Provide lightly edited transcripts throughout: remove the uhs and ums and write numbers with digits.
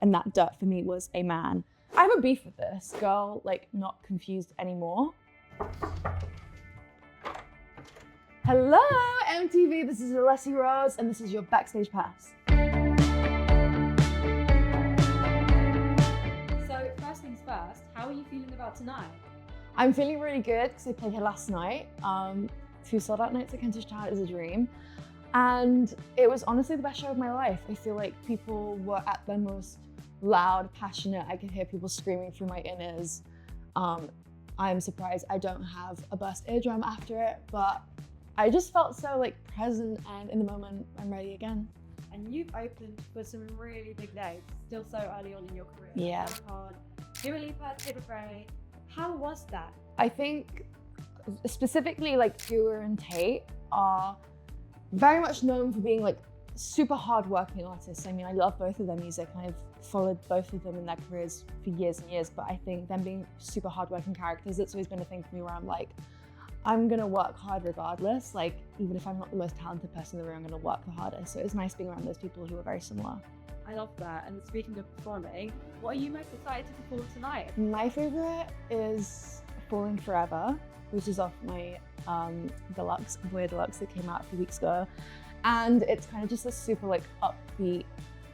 and that dirt for me was a man. I have a beef with this girl, like not confused anymore. Hello, MTV, this is Alessi Rose, and this is your Backstage Pass. So first things first, how are you feeling about tonight? I'm feeling really good because I played here last night. 2 sold-out nights at Kentish Town is a dream. And it was honestly the best show of my life. I feel like people were at their most loud, passionate. I could hear people screaming through my ears. I'm surprised I don't have a burst eardrum after it, but I just felt so like present, and in the moment, I'm ready again. And you've opened for some really big names, still so early on in your career. Yeah. Lipa, Tate McRae. How was that? I think specifically like Dua and Tate are very much known for being like super hardworking artists. I mean, I love both of their music and I've followed both of them in their careers for years and years, but I think them being super hardworking characters, it's always been a thing for me where I'm like, I'm gonna work hard regardless. Like, even if I'm not the most talented person in the room, I'm gonna work the hardest. So it's nice being around those people who are very similar. I love that. And speaking of performing, what are you most excited to perform tonight? My favorite is Falling Forever, which is off my deluxe, Voya Deluxe that came out a few weeks ago. And it's kind of just a super like upbeat,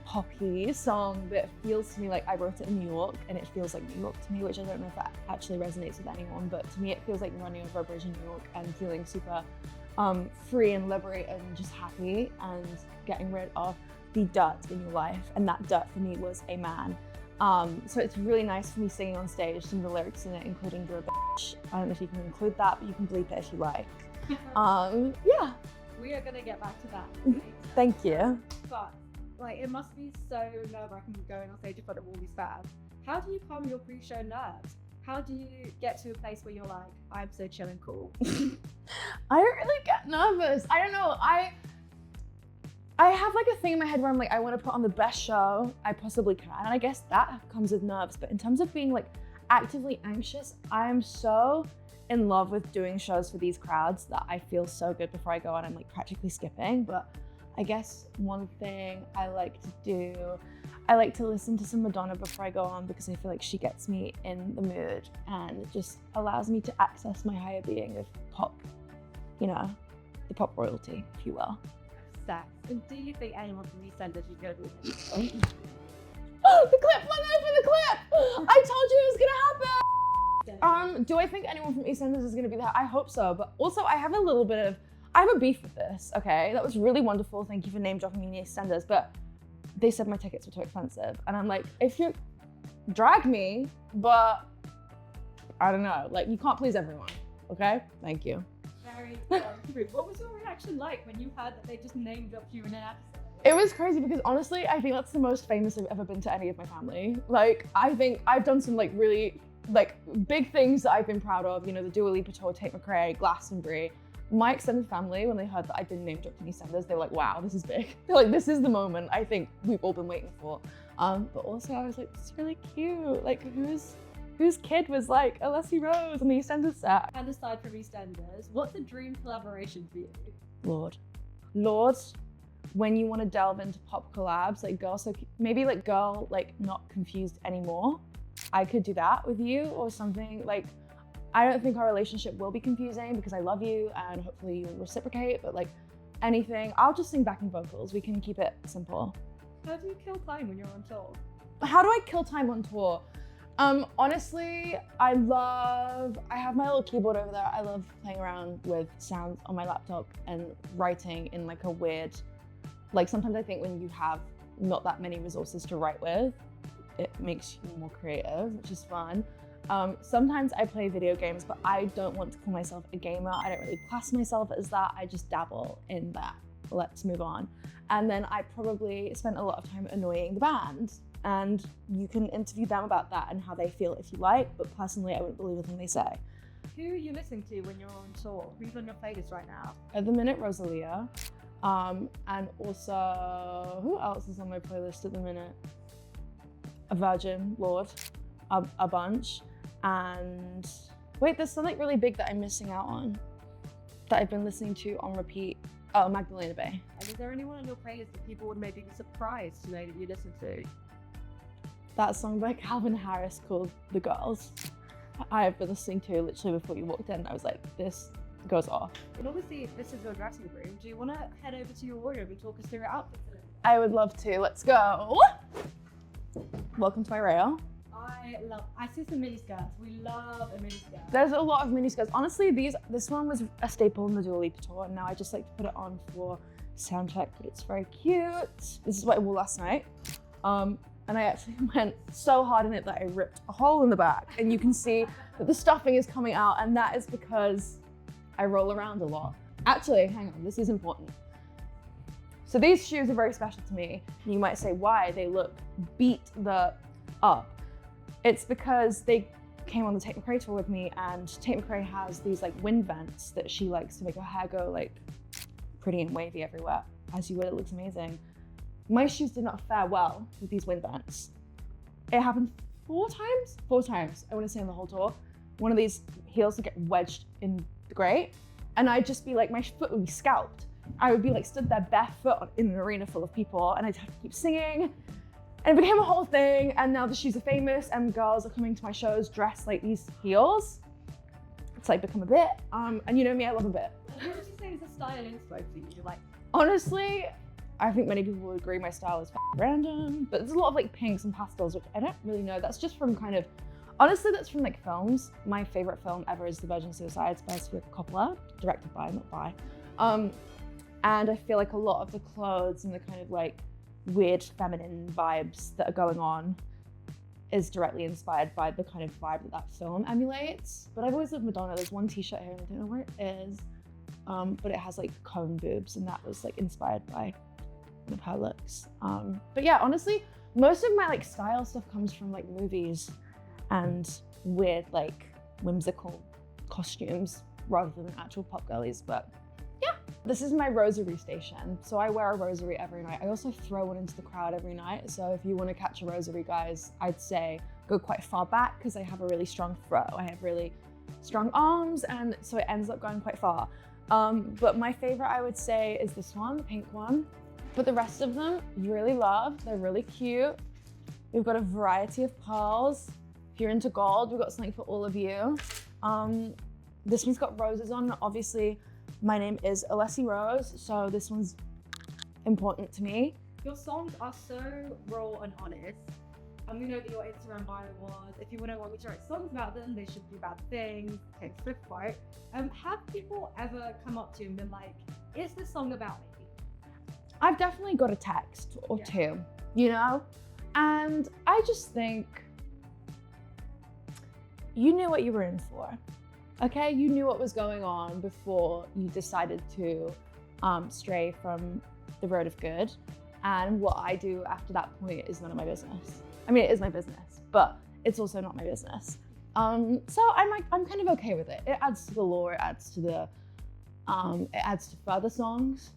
poppy song that feels to me like I wrote it in New York, and it feels like New York to me, which I don't know if that actually resonates with anyone, but to me it feels like running over a bridge in New York and feeling super free and liberated and just happy and getting rid of the dirt in your life. And that dirt for me was a man. So it's really nice for me singing on stage, some of the lyrics in it, including "You're a bitch." I don't know if you can include that, but you can bleep it if you like. Yeah. We are gonna get back to that. Thank you. But like, it must be so nerve-wracking going on stage in front of all these fans. How do you calm your pre-show nerves? How do you get to a place where you're like, I'm so chill and cool? I don't really get nervous. I don't know. I have like a thing in my head where I'm like, I want to put on the best show I possibly can. And I guess that comes with nerves. But in terms of being like actively anxious, I am so in love with doing shows for these crowds that I feel so good before I go on. I'm like practically skipping. But I guess one thing I like to do, I like to listen to some Madonna before I go on, because I feel like she gets me in the mood and it just allows me to access my higher being of pop, you know, the pop royalty, if you will. Sex. And do you think anyone from EastEnders should go to this? Oh, the clip flung over the clip! I told you it was gonna happen! Do I think anyone from EastEnders is gonna be there? I hope so, but also I have a beef with this, okay? That was really wonderful, thank you for name dropping me in EastEnders, but they said my tickets were too expensive. And I'm like, if you drag me, but I don't know, like you can't please everyone, okay? Thank you. Very rude. What was your reaction like when you heard that they just name dropped you in an episode? It was crazy because honestly, I think that's the most famous I've ever been to any of my family. Like, I think I've done some like really like big things that I've been proud of, you know, the Dua Lipa tour, Tate McRae, Glastonbury. My extended family, when they heard that I'd been name dropped in EastEnders, they were like, wow, this is big. They're like, this is the moment I think we've all been waiting for. But also I was like, this is really cute. Like, whose kid was like Alessi Rose on the EastEnders set? And aside from EastEnders, what's a dream collaboration for you? Lord, when you want to delve into pop collabs, like maybe like Girl, like Not Confused Anymore. I could do that with you, or something like, I don't think our relationship will be confusing because I love you and hopefully you'll reciprocate, but like anything, I'll just sing backing vocals. We can keep it simple. How do you kill time when you're on tour? How do I kill time on tour? Honestly, I have my little keyboard over there. I love playing around with sounds on my laptop and writing in like a weird, like sometimes I think when you have not that many resources to write with, it makes you more creative, which is fun. Sometimes I play video games, but I don't want to call myself a gamer. I don't really class myself as that. I just dabble in that. Let's move on. And then I probably spent a lot of time annoying the band, and you can interview them about that and how they feel if you like, but personally I wouldn't believe a thing they say. Who are you listening to when you're on tour? Who's on your playlist right now? At the minute, Rosalia. And also, who else is on my playlist at the minute? A Virgin, Lord, a bunch. And wait, there's something really big that I'm missing out on that I've been listening to on repeat. Oh, Magdalena Bay. And is there anyone on your playlist that people would maybe be surprised to know that you listen to? that song by Calvin Harris called The Girls. I have been listening to literally before you walked in. I was like, this goes off. And obviously, this is your dressing room. Do you want to head over to your wardrobe and talk us through your outfits? I would love to. Let's go. Welcome to my rail. I see some mini skirts. We love a mini skirt. There's a lot of mini skirts. Honestly, this one was a staple in the Dua Lipa tour, and now I just like to put it on for sound check, but it's very cute. This is what I wore last night. And I actually went so hard in it that I ripped a hole in the back, and you can see that the stuffing is coming out, and that is because I roll around a lot. Actually, hang on, this is important. So these shoes are very special to me. You might say why. They look beat the up. It's because they came on the Tate McRae tour with me, and Tate McRae has these like wind vents that she likes to make her hair go like pretty and wavy everywhere. As you would, it looks amazing. My shoes did not fare well with these wind vents. It happened 4 times? 4 times, I want to say, in the whole tour. One of these heels would get wedged in the grate, and I'd just be like, my foot would be scalped. I would be like stood there barefoot in an arena full of people, and I'd have to keep singing. And it became a whole thing, and now the shoes are famous, and girls are coming to my shows dressed like these heels. It's like become a bit, and you know me, I love a bit. What would you say is a style inspo for you? Like, honestly, I think many people would agree my style is random, but there's a lot of like pinks and pastels, which I don't really know. That's just from kind of, honestly, that's from like films. My favorite film ever is The Virgin Suicides by Sofia Coppola, directed by, not by. And I feel like a lot of the clothes and the kind of like weird feminine vibes that are going on is directly inspired by the kind of vibe that that film emulates. But I've always loved Madonna. There's one t-shirt here and I don't know where it is, but it has like cone boobs, and that was like inspired by one of her looks. But yeah, honestly, most of my like style stuff comes from like movies and weird like whimsical costumes rather than actual pop girlies. But yeah, this is my rosary station. So I wear a rosary every night. I also throw one into the crowd every night. So if you want to catch a rosary, guys, I'd say go quite far back because I have a really strong throw. I have really strong arms, and so it ends up going quite far. But my favorite, I would say, is this one, the pink one. But the rest of them, really love. They're really cute. We've got a variety of pearls. If you're into gold, we've got something for all of you. This one's got roses on. Obviously, my name is Alessi Rose, so this one's important to me. Your songs are so raw and honest. And we know that your Instagram bio was, if you want me to write songs about them, they should do bad things. Take flip quote. Have people ever come up to you and been like, is this song about me? I've definitely got a text or two, you know? And I just think you knew what you were in for, okay? You knew what was going on before you decided to stray from the road of good. And what I do after that point is none of my business. I mean, it is my business, but it's also not my business. So I'm kind of okay with it. It adds to the lore, it adds to further songs.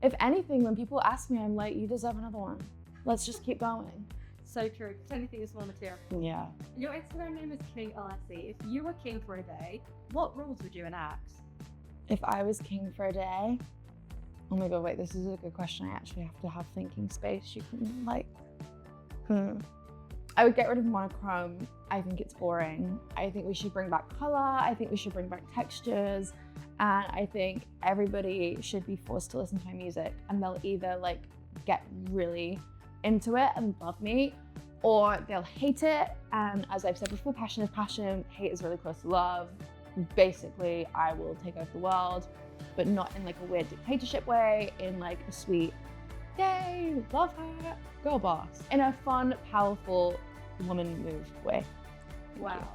If anything, when people ask me, I'm like, you deserve another one. Let's just keep going. So true, because anything is more material. Yeah. Your Instagram name is King Alessi. If you were king for a day, what rules would you enact? If I was king for a day, oh my God, wait, this is a good question. I actually have to have thinking space. You can like, I would get rid of monochrome. I think it's boring. I think we should bring back color. I think we should bring back textures. And I think everybody should be forced to listen to my music, and they'll either like get really into it and love me, or they'll hate it. And as I've said before, passion is passion, hate is really close to love. Basically, I will take over the world, but not in like a weird dictatorship way, in like a sweet, yay, love her, girl boss, in a fun, powerful, woman move way. Wow.